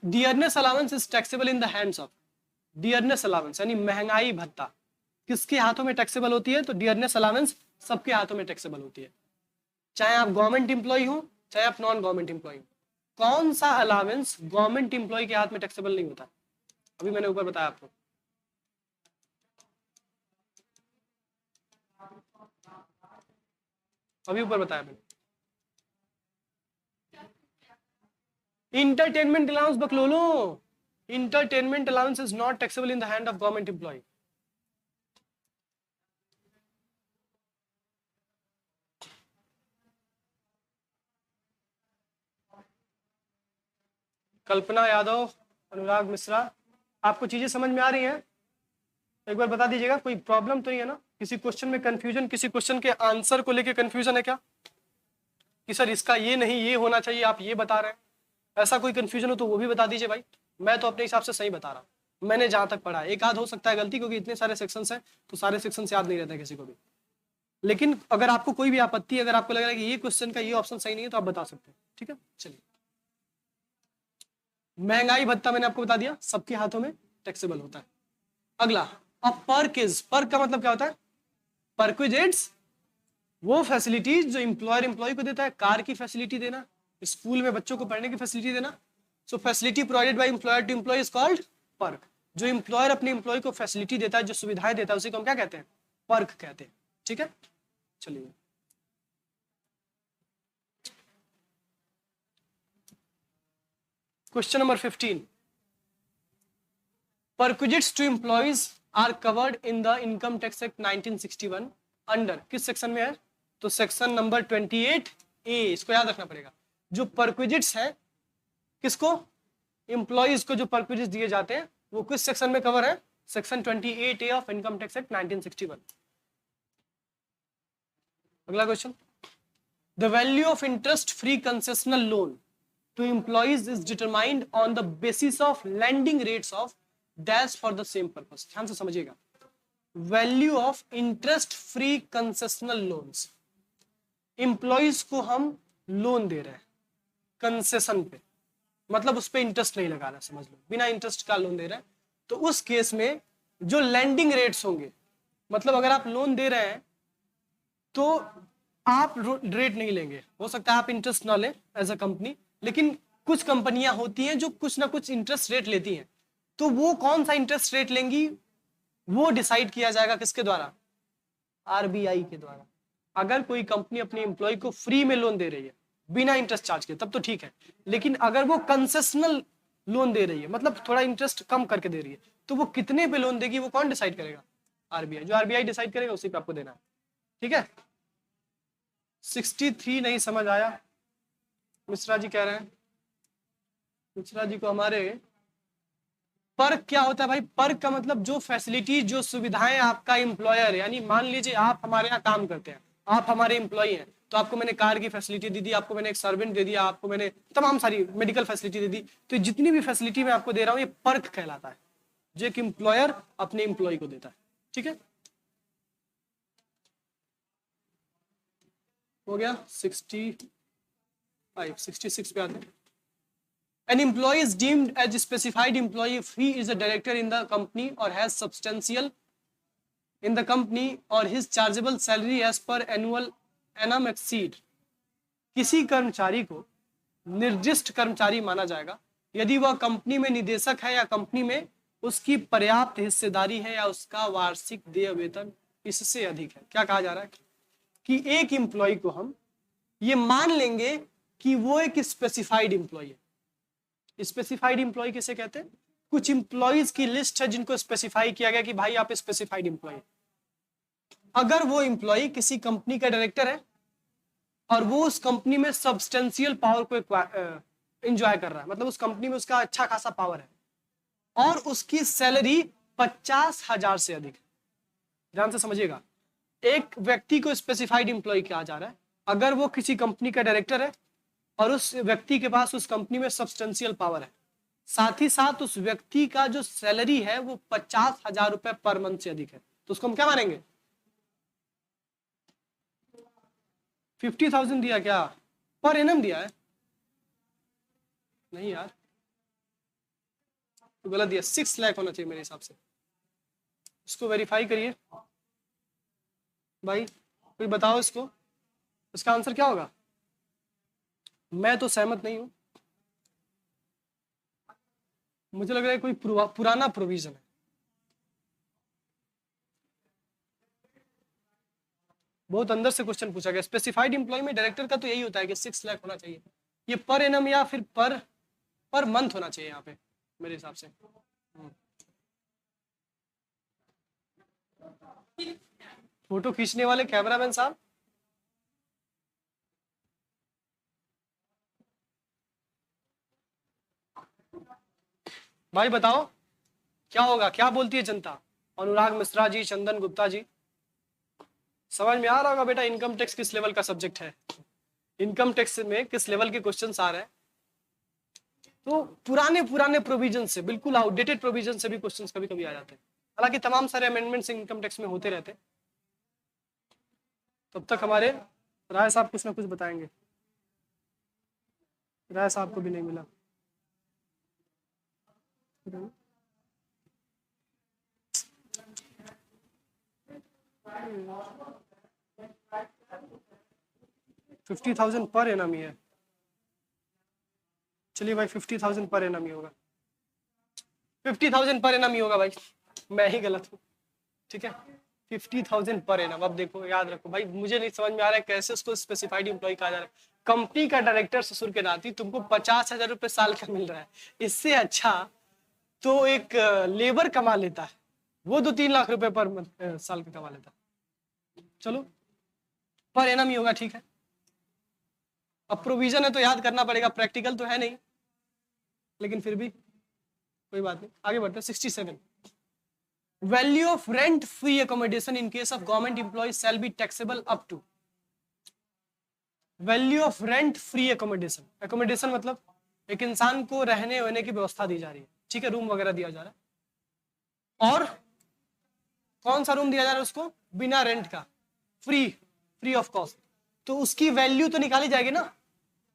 dearness allowance is taxable in the hands of? Dearness allowance यानी महंगाई भत्ता किसके हाथों में टैक्सेबल होती है? तो डियरनेस अलाउंस सबके हाथों में टैक्सेबल होती है, चाहे आप गवर्नमेंट एम्प्लॉय हो चाहे आप नॉन गवर्नमेंट एम्प्लॉय हो। कौन सा अलाउंस गवर्नमेंट एम्प्लॉय के हाथ में टैक्सेबल नहीं होता? अभी मैंने ऊपर बताया आपको, अभी ऊपर बताया मैंने, इंटरटेनमेंट अलाउंस बकलोलो, entertainment allowance is not taxable in the hand of government employ. Kalpana Yadav, Anurag Mishra, आपको चीजें समझ में आ रही हैं? एक बार बता दीजिएगा, कोई प्रॉब्लम तो नहीं है ना? किसी क्वेश्चन में कंफ्यूजन, किसी क्वेश्चन के आंसर को लेके कंफ्यूजन है क्या कि सर इसका ये नहीं ये होना चाहिए, आप ये बता रहे हैं? ऐसा कोई कंफ्यूजन हो तो वो भी बता दीजिए भाई, मैं तो अपने हिसाब से सही बता रहा हूँ, मैंने जहां तक पढ़ा है। एक आध हो सकता है गलती, क्योंकि इतने सारे सेक्शंस हैं तो सारे सेक्शंस याद नहीं रहते किसी को भी। लेकिन अगर आपको कोई भी आपत्ति, अगर आपको लग रहा है कि ये क्वेश्चन का ये ऑप्शन सही नहीं है तो आप बता सकते हैं। ठीक है, चलिए, महंगाई भत्ता मैंने आपको बता दिया सबके हाथों में टैक्सेबल होता है। अगला, अब पर्क का मतलब क्या होता है? परक्विजिट्स वो फैसिलिटीज जो एम्प्लॉयर एम्प्लॉय को देता है, कार की फैसिलिटी देना, स्कूल में बच्चों को पढ़ने की फैसिलिटी देना। So facility provided by employer to employ is called perk. जो एम्प्लॉयर अपने एम्प्लॉय को फैसिलिटी देता है, जो सुविधाएं देता है, उसी को हम क्या कहते हैं? पर्क कहते हैं। ठीक है, चलिए question number 15, perquisites to employees are covered in the income tax act 1961 under किस सेक्शन में है? तो सेक्शन नंबर 28A, इसको याद रखना पड़ेगा। जो परक्विजिट्स है किसको? एम्प्लॉयज को जो परक्विजिट्स दिए जाते हैं वो किस सेक्शन में कवर है? Section 28A of income tax act 1961। अगला question, the value of interest free concessional loan to employees is determined on the basis of lending rates of dash for the same purpose। ध्यान से समझिएगा, value of interest free concessional loans, employees को हम लोन दे रहे हैं कंसेशन पे, मतलब उस पर इंटरेस्ट नहीं लगा रहा, समझ लो बिना इंटरेस्ट का लोन दे रहे हैं। तो उस केस में जो लैंडिंग रेट्स होंगे, मतलब अगर आप लोन दे रहे हैं तो आप रेट नहीं लेंगे, हो सकता है आप इंटरेस्ट ना लें एज अ कंपनी, लेकिन कुछ कंपनियां होती हैं जो कुछ ना कुछ इंटरेस्ट रेट लेती हैं, तो वो कौन सा इंटरेस्ट रेट लेंगी वो डिसाइड किया जाएगा किसके द्वारा? आरबीआई के द्वारा। अगर कोई कंपनी अपने एम्प्लॉय को फ्री में लोन दे रही है बिना इंटरेस्ट चार्ज के तब तो ठीक है, लेकिन अगर वो कंसेशनल लोन दे रही है, मतलब थोड़ा इंटरेस्ट कम करके दे रही है, तो वो कितने पे लोन देगी वो कौन डिसाइड करेगा? आरबीआई। जो आरबीआई डिसाइड करेगा उसी पे आपको देना है। ठीक है, 63 नहीं समझ आया, मिश्रा जी कह रहे हैं, मिश्रा जी को हमारे पर्क क्या होता है भाई? पर्क का मतलब जो फैसिलिटी, जो सुविधाएं आपका एम्प्लॉयर, यानी मान लीजिए आप हमारे यहाँ काम करते हैं, आप हमारे एम्प्लॉय हैं, तो आपको मैंने कार की फैसिलिटी दे दी, आपको मैंने एक सर्वेंट दे दिया, आपको मैंने तमाम सारी मेडिकल फैसिलिटी दे दी। तो जितनी भी फैसिलिटी मैं आपको दे रहा हूँ ये पर्क कहलाता है, जो एक एम्प्लॉयर अपने एम्प्लॉय को देता है। ठीक है, हो गया 66 पे आते हैं। An employee is deemed as a specified employee if he is a director in the company or has substantial in the company or his chargeable salary as per annual annum exceed। किसी कर्मचारी को निर्दिष्ट कर्मचारी माना जाएगा यदि वह कंपनी में निदेशक है या कंपनी में उसकी पर्याप्त हिस्सेदारी है या उसका वार्षिक देय वेतन इससे अधिक है। क्या कहा जा रहा है कि एक एम्प्लॉय को हम ये मान लेंगे कि वो एक स्पेसिफाइड एम्प्लॉय है। स्पेसिफाइड एम्प्लॉय किसे कहते हैं? कुछ एम्प्लॉयज की लिस्ट है जिनको स्पेसिफाई किया गया कि भाई आप स्पेसिफाइड एम्प्लॉय। अगर वो एम्प्लॉय किसी कंपनी का डायरेक्टर है और वो उस कंपनी में सब्सटेंशियल पावर को एंजॉय कर रहा है, मतलब उस कंपनी में उसका अच्छा खासा पावर है और उसकी सैलरी 50,000 से अधिक है। ध्यान से समझिएगा, एक व्यक्ति को स्पेसिफाइड एम्प्लॉय कहा जा रहा है अगर वो किसी कंपनी का डायरेक्टर है और उस व्यक्ति के पास उस कंपनी में सब्सटेंशियल पावर है, साथ ही साथ उस व्यक्ति का जो सैलरी है वो 50,000 रुपए पर मंथ से अधिक है, तो उसको हम क्या मानेंगे? 50,000 दिया क्या? पर एनम दिया है? नहीं यार, तो गलत दिया। 6 लाख होना चाहिए मेरे हिसाब से। इसको वेरीफाई करिए भाई, कोई बताओ इसको, इसका आंसर क्या होगा? मैं तो सहमत नहीं हूं, मुझे लग रहा है कोई पुराना प्रोविजन है। बहुत अंदर से क्वेश्चन पूछा गया। स्पेसिफाइड एम्प्लॉय में डायरेक्टर का तो यही होता है कि 6 लाख होना चाहिए। ये पर एनम या फिर पर मंथ होना चाहिए यहाँ पे मेरे हिसाब से। फोटो खींचने वाले कैमरामैन साहब, भाई बताओ क्या होगा, क्या बोलती है जनता? अनुराग मिश्रा जी, चंदन गुप्ता जी, समझ में आ रहा होगा बेटा इनकम टैक्स किस लेवल का सब्जेक्ट है, इनकम टैक्स में किस लेवल के क्वेश्चंस आ रहे हैं। तो पुराने प्रोविजन से, बिल्कुल आउटडेटेड प्रोविजन से भी क्वेश्चंस कभी कभी आ जाते हैं। हालांकि तमाम सारे अमेंडमेंट्स इनकम टैक्स में होते रहते हैं। तब तक हमारे राय साहब कुछ ना कुछ बताएंगे। राय साहब को भी नहीं मिला। 50,000 पर एनम ही है। चलिए भाई 50,000 पर एनम ही होगा, 50,000 पर एनम ही होगा भाई, मैं ही गलत हूँ। ठीक है, 50,000 पर एनम। अब देखो, याद रखो भाई, मुझे नहीं समझ में आ रहा है कैसे उसको स्पेसिफाइड एम्प्लॉय कहा जा रहा है। कंपनी का डायरेक्टर ससुर के नाती तुमको 50,000 रुपए साल का मिल रहा है, इससे अच्छा तो एक लेबर कमा लेता है, वो 2-3 लाख रुपए पर साल का कमा लेता है। चलो पर एनम ही होगा, ठीक है। अब प्रोविजन है तो याद करना पड़ेगा, प्रैक्टिकल तो है नहीं, लेकिन फिर भी कोई बात नहीं, आगे बढ़ते हैं। 67, value of rent free accommodation in case of government employee shall be taxable up to. Value of rent free accommodation, accommodation मतलब एक इंसान को रहने वहने की व्यवस्था दी जा रही है, ठीक है, रूम वगैरह दिया जा रहा है, और कौन सा रूम दिया जा रहा है उसको? बिना रेंट का, फ्री ऑफ कॉस्ट। तो उसकी वैल्यू तो निकाली जाएगी ना,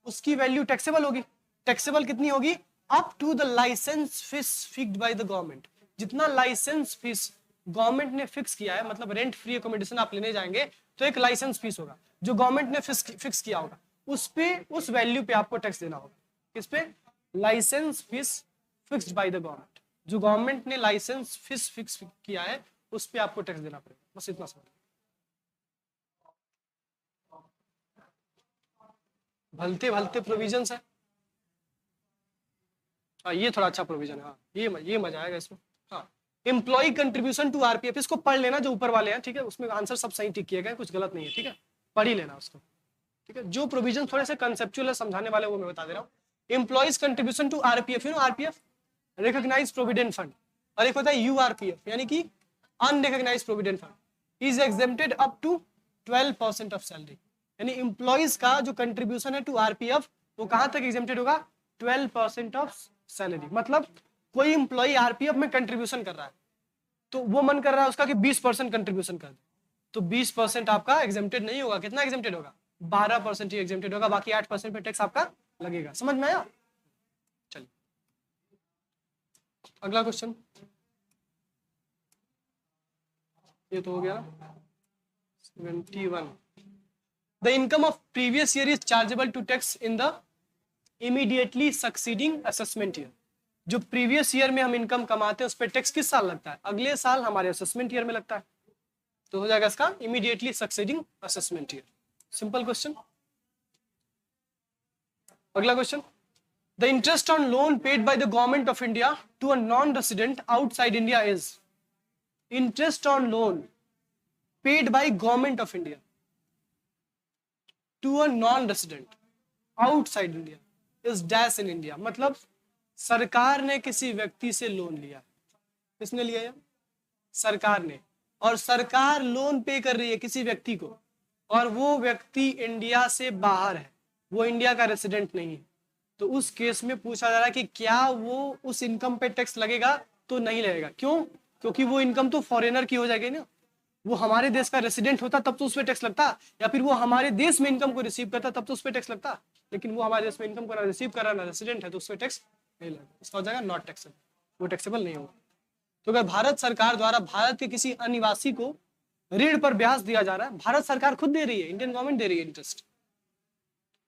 उसकी वैल्यू टैक्सेबल होगी। टैक्सेबल कितनी होगी? Up to the license fees fixed by the government. जितना लाइसेंस फीस गवर्नमेंट ने फिक्स किया है, मतलब रेंट फ्री अकोमोडेशन आप लेने जाएंगे तो एक लाइसेंस फीस होगा जो गवर्नमेंट ने फिक्स किया होगा, उस पे, उस वैल्यू पे आपको टैक्स देना होगा। किस पे? License fees fixed by the government, जो गवर्नमेंट ने लाइसेंस फीस फिक्स किया है उस पे आपको टैक्स देना पड़ेगा। बस इतना समझ। भलते भलते प्रोविजन है। हाँ, ये थोड़ा अच्छा प्रोविजन है। हाँ, ये मजा आएगा इसमें। हाँ, एम्प्लॉय कंट्रीब्यूशन टू आरपीएफ, इसको पढ़ लेना जो ऊपर वाले हैं, ठीक है, उसमें आंसर सब सही टिक किए गए, कुछ गलत नहीं है, ठीक है, पढ़ ही लेना उसको, ठीक है। जो प्रोविजन थोड़े से कंसेप्चुअल है, समझाने वाले, वो मैं बता दे रहा हूँ। Employees contribution to RPF, you know RPF recognized provident fund, और एक होता है यूआरपीएफ यानी कि unrecognized provident fund, is exempted up to 12% of salary. यानी एम्प्लॉइज का जो कंट्रीब्यूशन है टू आरपीएफ वो कहां तक एग्जेम्प्टेड होगा, 12% ऑफ सैलरी। मतलब कोई एम्प्लॉय आरपीएफ में कंट्रीब्यूशन कर रहा है तो वो मन कर रहा है उसका कि 20% कंट्रीब्यूशन कर दे, तो 20% आपका एग्जेम्प्टेड नहीं होगा। कितना एग्जेम्प्टेड होगा, 12% ही एग्जेम्प्टेड होगा, बाकी 8% पे टैक्स आपका लगेगा। समझ में आया? चलिए अगला क्वेश्चन, ये तो हो गया 71। The income of previous year is chargeable to tax in the immediately succeeding assessment year। जो प्रीवियस ईयर में हम इनकम कमाते हैं उस पर टैक्स किस साल लगता है, अगले साल हमारे असेसमेंट ईयर में लगता है, तो हो जाएगा इसका immediately succeeding assessment year. Simple question. अगला question, the interest on loan paid by the government of India to a non resident outside India is, interest on loan paid by government of India to a non resident outside India is dash in India. मतलब सरकार ने किसी व्यक्ति से लोन लिया, किसने लिया है, सरकार ने, और सरकार लोन पे कर रही है किसी व्यक्ति को और वो व्यक्ति इंडिया से बाहर है, वो इंडिया का रेसिडेंट नहीं है, तो उस केस में पूछा जा रहा है कि क्या वो उस इनकम पे टैक्स लगेगा, तो नहीं लगेगा। क्यों? क्योंकि वो इनकम तो फॉरेनर की हो जाएगी ना, वो हमारे देश का रेसिडेंट होता तब तो उस पर टैक्स लगता, या फिर वो हमारे देश में इनकम को रिसीव करता तब तो उस पर टैक्स लगता, लेकिन वो हमारे देश में इनकम को ना रिसीव कर रहा ना रेसिडेंट है, तो उस पर टैक्स नहीं लगेगा। इसका हो जाएगा नॉट टैक्सेबल, वो टैक्सेबल नहीं होगा। तो अगर भारत सरकार द्वारा भारत के किसी अनिवासी को ऋण पर ब्याज दिया जा रहा है, भारत सरकार खुद दे रही है, इंडियन गवर्नमेंट दे रही है इंटरेस्ट,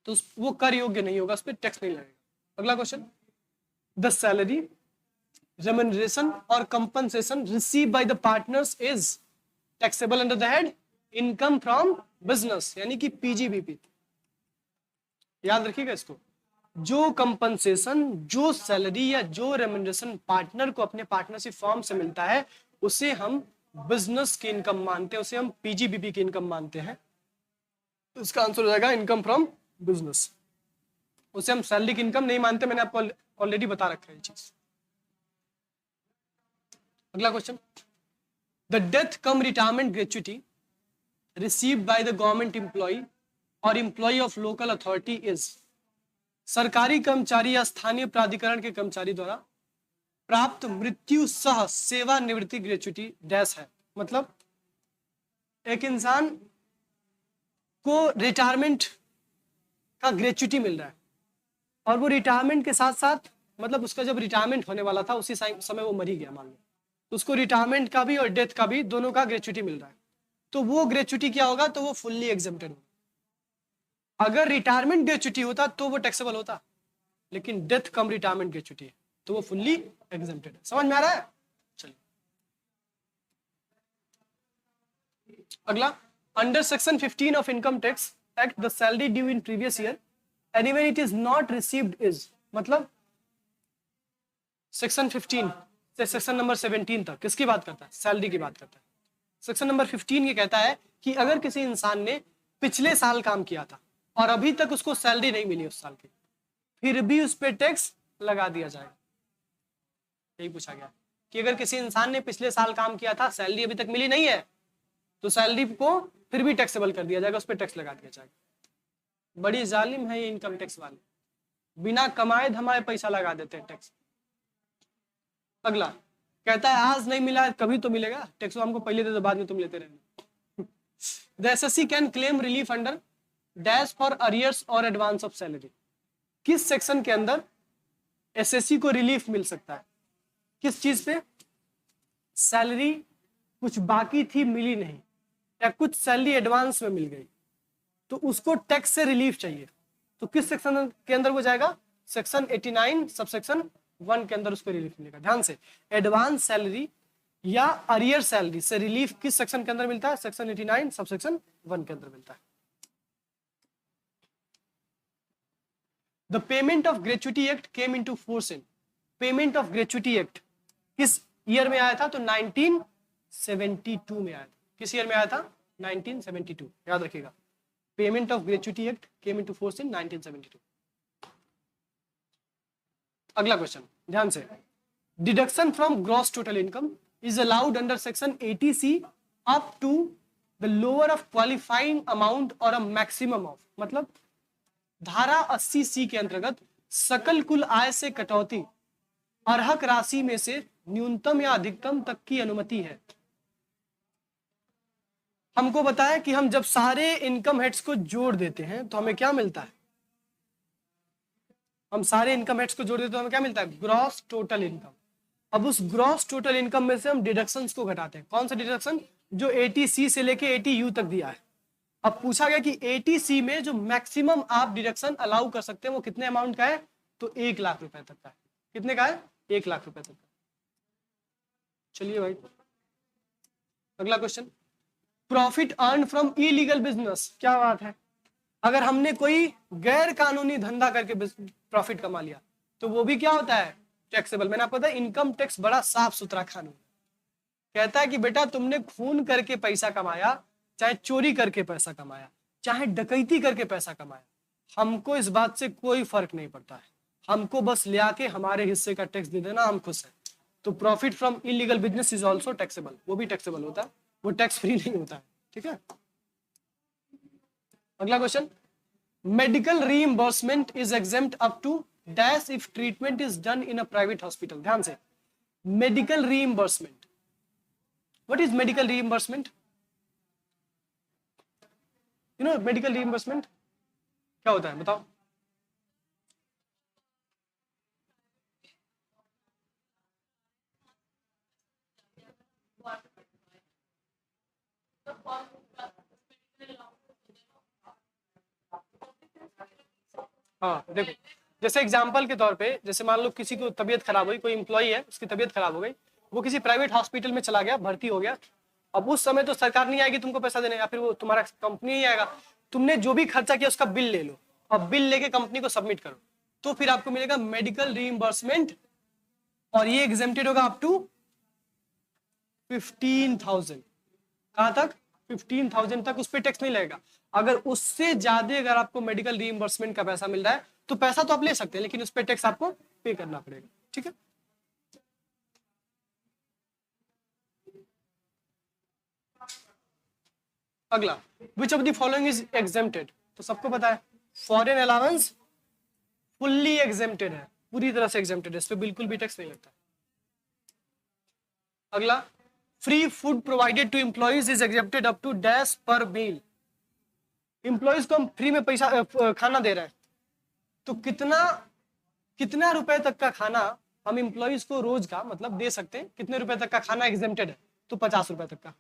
तो वो कर योग्य नहीं होगा, उस पर टैक्स नहीं लगेगा। अगला क्वेश्चन, द सैलरी रेम्युनरेशन और compensation receive by the partners is taxable under the head income from business, यानी कि पीजीबीपी। याद रखिएगा इसको, जो कंपनसेशन, जो सैलरी या जो रेम्युनरेशन पार्टनर को अपने पार्टनरशिप फॉर्म से मिलता है उसे हम बिजनेस की इनकम मानते हैं, उसे हम पीजीबीपी की इनकम मानते हैं। इसका आंसर हो जाएगा इनकम फ्रॉम बिजनेस, उसे हम सैलरी की इनकम नहीं मानते, मैंने आपको ऑलरेडी बता रखा है ये चीज। अगला question, the death cum retirement gratuity received by the government employ और employ of local authority is, सरकारी कर्मचारी या स्थानीय प्राधिकरण के कर्मचारी द्वारा प्राप्त मृत्यु सह सेवानिवृत्ति ग्रेच्युटी डैश है। मतलब एक इंसान को रिटायरमेंट का ग्रेच्युटी मिल रहा है और वो रिटायरमेंट के साथ साथ, मतलब उसका जब रिटायरमेंट होने वाला था उसी समय वो मर ही गया मान लो, तो उसको रिटायरमेंट का भी और डेथ का भी दोनों का ग्रेच्युटी मिल रहा है, तो वो ग्रेच्युटी क्या होगा, तो वो फुल्ली एग्जेम्प्टेड होगा। अगर रिटायरमेंट ग्रेच्युटी होता तो वो टैक्सेबल होता, लेकिन डेथ कम रिटायरमेंट ग्रेच्युटी है तो वो फुल्ली एग्जेम्प्टेड है। समझ में आ रहा है? चलिए अगला, under section 15 of income tax act the salary due in previous year and even it is not received is, मतलब सेक्शन 15 से सेक्शन नंबर 17 तक किसकी बात करता है, सैलरी की बात करता है। सेक्शन नंबर 15 ये कहता है कि अगर किसी इंसान ने पिछले साल काम किया था और अभी तक उसको सैलरी नहीं मिली उस साल की, फिर भी उस पर टैक्स लगा दिया जाएगा। यही पूछा गया कि अगर किसी इंसान ने पिछले साल काम किया था, सैलरी अभी तक मिली नहीं है, तो सैलरी को फिर भी टैक्सेबल कर दिया जाएगा, उस पर टैक्स लगा दिया जाएगा। बड़ी जालिम है ये इनकम टैक्स वाले, बिना कमाए धमाए पैसा लगा देते हैं टैक्स। अगला कहता है आज नहीं मिला है कभी तो मिलेगा, टैक्स हमको पहले दे दो बाद में तुम लेते रहना। The assessee can claim relief under dash for arrears और एडवांस ऑफ सैलरी। किस सेक्शन के अंदर एसएससी को रिलीफ मिल सकता है, किस चीज पे, सैलरी कुछ बाकी थी मिली नहीं, या कुछ सैलरी एडवांस में मिल गई तो उसको टैक्स से रिलीफ चाहिए, तो किस सेक्शन के अंदर वो जाएगा, सेक्शन 89 सबसेक्शन 1 के अंदर उसको रिलीफ मिलेगा। ध्यान से, एडवांस सैलरी या अरियर सैलरी से रिलीफ किस सेक्शन के अंदर मिलता है, सेक्शन 89 सबसेक्शन 1 के अंदर मिलता है। The payment of gratuity act came into force in, payment of gratuity act किस ईयर में आया था, तो 1972 में आया था। किस ईयर में आया था, 1972, याद रखिएगा। Payment of gratuity act came into force in 1972। अगला क्वेश्चन ध्यान से, deduction from gross total income is allowed under section 80C up to the lower of qualifying amount और अ मैक्सिमम ऑफ, मतलब धारा 80C के अंतर्गत सकल कुल आय से कटौती अर्हक राशि में से न्यूनतम या अधिकतम तक की अनुमति है। हमको बताया कि हम जब सारे इनकम हेड्स को जोड़ देते हैं तो हमें क्या मिलता है, हम सारे इनकम हेड्स को जोड़ देते हैं तो हमें क्या मिलता है, ग्रॉस टोटल इनकम। अब उस ग्रॉस टोटल इनकम में से हम डिडक्शंस को घटाते हैं। कौन सा डिडक्शन, जो 80C से लेके 80U तक दिया है। अब पूछा गया कि 80C में जो मैक्सिमम आप डिडक्शन अलाउ कर सकते हैं वो कितने अमाउंट का है, तो 1 लाख रुपए तक का है। कितने का है, 1 लाख रुपए तक का। चलिए भाई अगला question, profit earn from illegal business. क्या बात है, अगर हमने कोई गैर कानूनी धंधा करके प्रॉफिट कमा लिया तो वो भी क्या होता है, टैक्सेबल। मैंने आपको बताया इनकम टैक्स बड़ा साफ सुथरा कानून कहता है कि बेटा तुमने खून करके पैसा कमाया, चाहे चोरी करके पैसा कमाया, चाहे डकैती करके पैसा कमाया, हमको इस बात से कोई फर्क नहीं पड़ता है। हमको बस ले आके हमारे हिस्से का टैक्स दे देना, हम खुश हैं। तो profit from illegal business is also taxable, वो भी टैक्सेबल होता है, वो टैक्स फ्री नहीं होता है। ठीक है, अगला question, medical reimbursement is exempt up to dash if treatment is done in a private hospital. ध्यान से, medical reimbursement, what is medical reimbursement, you know medical reimbursement क्या होता है बताओ। हाँ देखो, जैसे एग्जांपल के तौर पे, जैसे मान लो किसी को तबीयत खराब हुई, कोई एम्प्लॉई है उसकी तबीयत खराब हो गई, वो किसी प्राइवेट हॉस्पिटल में चला गया, भर्ती हो गया। अब उस समय तो सरकार नहीं आएगी तुमको पैसा देने, या फिर वो तुम्हारा कंपनी ही आएगा। तुमने जो भी खर्चा किया उसका बिल ले लो और बिल लेके कंपनी को सबमिट करो, तो फिर आपको मिलेगा मेडिकल रीइंबर्समेंट, और ये एग्जेम्प्टेड होगा अप टू 15,000। कहां तक, 15,000 तक, उस पर टैक्स नहीं लगेगा। अगर उससे ज्यादा अगर आपको मेडिकल रीइंबर्समेंट का पैसा मिल रहा है तो पैसा तो आप ले सकते हैं, लेकिन उस पर टैक्स आपको पे करना पड़ेगा। ठीक है, अगला, विच of the following is exempted. तो सबको पता है फॉरेन अलाउंस फुल्ली एग्जेम्प्टेड है, पूरी तरह से एग्जेम्प्टेड है, इस पर बिल्कुल भी टैक्स नहीं लगता। अगला, free food provided to employees is exempted up to dash per meal. Employees को हम फ्री में पैसा खाना दे रहे हैं, तो कितना रुपए तक का खाना हम एम्प्लॉइज को रोज का मतलब दे सकते हैं, कितने रुपए तक का खाना एग्जेम्प्टेड है, तो 50 रुपए तक का।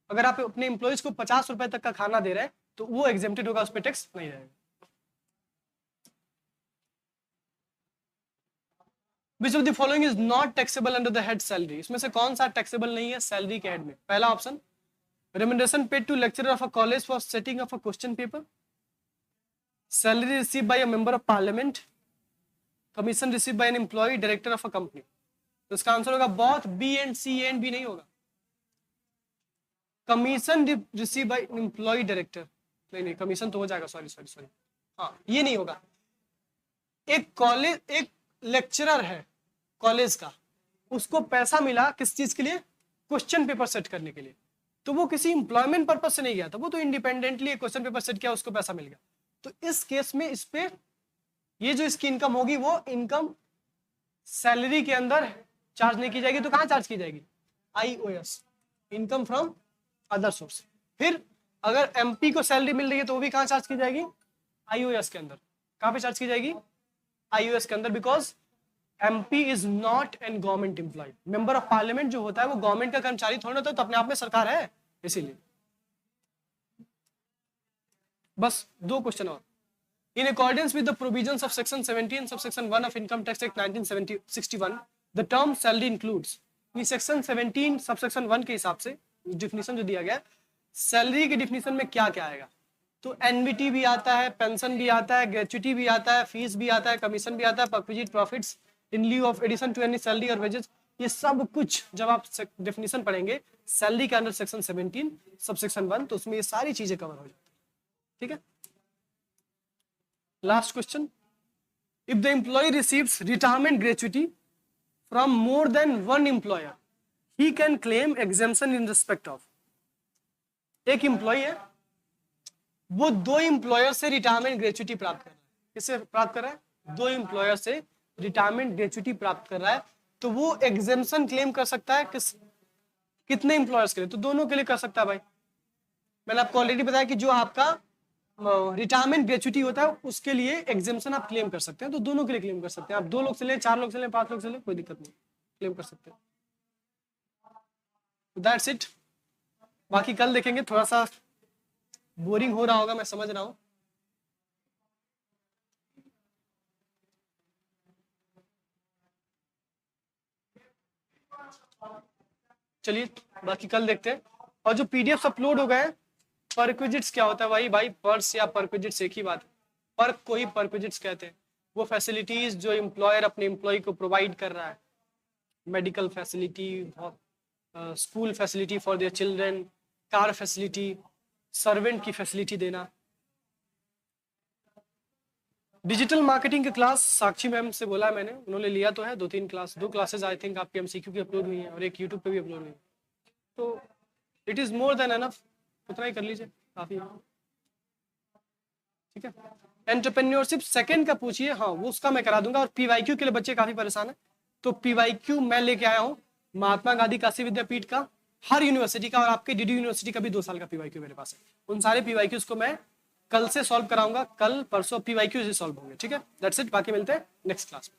अगर आप अपने एम्प्लॉइज को 50 रुपए तक का खाना दे रहे हैं तो वो एग्जेम्प्टेड होगा, उस पर टैक्स नहीं रहेगा। Which of the following is not taxable under the head salary? इसमें से कौन सा टैक्सेबल नहीं है सैलरी के हेड में? पहला option, remuneration paid to lecturer of a college for setting of a question paper, salary received by a member of parliament, commission received by an employee director of a company। तो इसका आंसर होगा both B and C and B नहीं होगा। Commission received by employee director, नहीं कमीशन तो हो जाएगा, सॉरी हाँ ये नहीं होगा। एक लेक्चरर है कॉलेज का, उसको पैसा मिला किस चीज के लिए, क्वेश्चन पेपर सेट करने के लिए, तो वो किसी एम्प्लॉयमेंट पर्पज से नहीं गया था, वो तो इंडिपेंडेंटली क्वेश्चन पेपर सेट किया, उसको पैसा मिल गया। तो इस केस में इस पे ये जो इसकी इनकम होगी वो इनकम सैलरी के अंदर चार्ज नहीं की जाएगी, तो कहां चार्ज की जाएगी, IOS, income from other source. फिर अगर MP को सैलरी मिल रही है तो वो भी कहां चार्ज की जाएगी, IOS के अंदर। कहां पे चार्ज की जाएगी, IOS के अंदर, because MP is not an government employee. Member of parliament जो होता है वो गवर्नमेंट का कर्मचारी थोड़ा होता है, तो अपने आप में सरकार है, इसीलिए। बस 2 क्वेश्चन और। In accordance with the provisions of section 17 subsection 1 of income tax act 1961 the term salary includes. Section 17 subsection 1 के हिसाब से डिफिनीशन जो दिया गया, सैलरी के डिफिनीशन में क्या क्या आएगा, तो एनबीटी भी आता है, पेंशन भी आता है, ग्रेचुटी भी आता है, फीस भी आता है, कमीशन भी आता है, perquisite profits in lieu of addition to any salary और वेजेस, ये सब कुछ जब आप डेफिनेशन पढ़ेंगे सैलरी के अंडर सेक्शन 17 सबसेक्शन 1, तो उसमें ये सारी चीजें कवर हो जाती है। ठीक है, last question, if the employee receives retirement gratuity from more than one employer, he can claim exemption in respect of। एक एम्प्लॉय है, वो 2 एम्प्लॉयर से रिटायरमेंट ग्रेच्युटी प्राप्त कर रहा है। किससे प्राप्त कर रहा है? 2 एम्प्लॉयर से रिटायरमेंट ग्रेच्युटी प्राप्त कर रहा है। तो वो एग्जेम्पशन क्लेम कर सकता है कितने एम्प्लॉयर्स के लिए? तो दोनों के लिए कर सकता है भाई। मैंने आपको ऑलरेडी बताया कि जो आपका रिटायरमेंट ग्रेच्युटी होता है उसके लिए एग्जेम्पशन आप क्लेम कर सकते हैं। तो दोनों के लिए क्लेम कर सकते हैं आप, 2 लोग से लें, 4 लोग से लें, 5 लोग से लें, कोई दिक्कत नहीं, क्लेम कर सकते हैं। That's it. बाकी कल देखेंगे। थोड़ा सा बोरिंग हो रहा होगा, मैं समझ रहा हूं। चलिए बाकी कल देखते हैं। और जो पीडीएफ अपलोड हो गए, परक्विजिट्स क्या होता है भाई? पर्स या परक्विजिट्स एक ही बात है। पर्क को ही परक्विजिट्स कहते हैं। वो फैसिलिटीज जो एम्प्लॉयर अपने एम्प्लॉय को प्रोवाइड कर रहा है, medical facility, school facility for their children, car facility, servant की फैसिलिटी देना। डिजिटल मार्केटिंग की क्लास साक्षी मैम से बोला मैंने, उन्होंने लिया तो है 2 क्लासेस आई थिंक आपके एमसीक्यू की अपलोड हुई हैं और एक यूट्यूब पे भी अपलोड हुई है। तो it is more than enough, उतना ही कर लीजिए, काफी है। ठीक है। एंटरप्रेन्योरशिप सेकंड का पूछिए, हाँ वो उसका मैं करा दूंगा। और पीवाईक्यू के लिए बच्चे काफी परेशान है, तो पीवाईक्यू मैं लेके आया हूँ महात्मा गांधी काशी विद्यापीठ का, हर यूनिवर्सिटी का, और आपके डीडी यूनिवर्सिटी का भी 2 साल का पीवाईक्यू मेरे पास है। उन सारे पीवाईक्यूज को मैं कल से सॉल्व कराऊंगा, कल परसों पीवाईक्यू से सॉल्व होंगे। ठीक है, दैट्स इट। बाकी मिलते हैं नेक्स्ट क्लास में।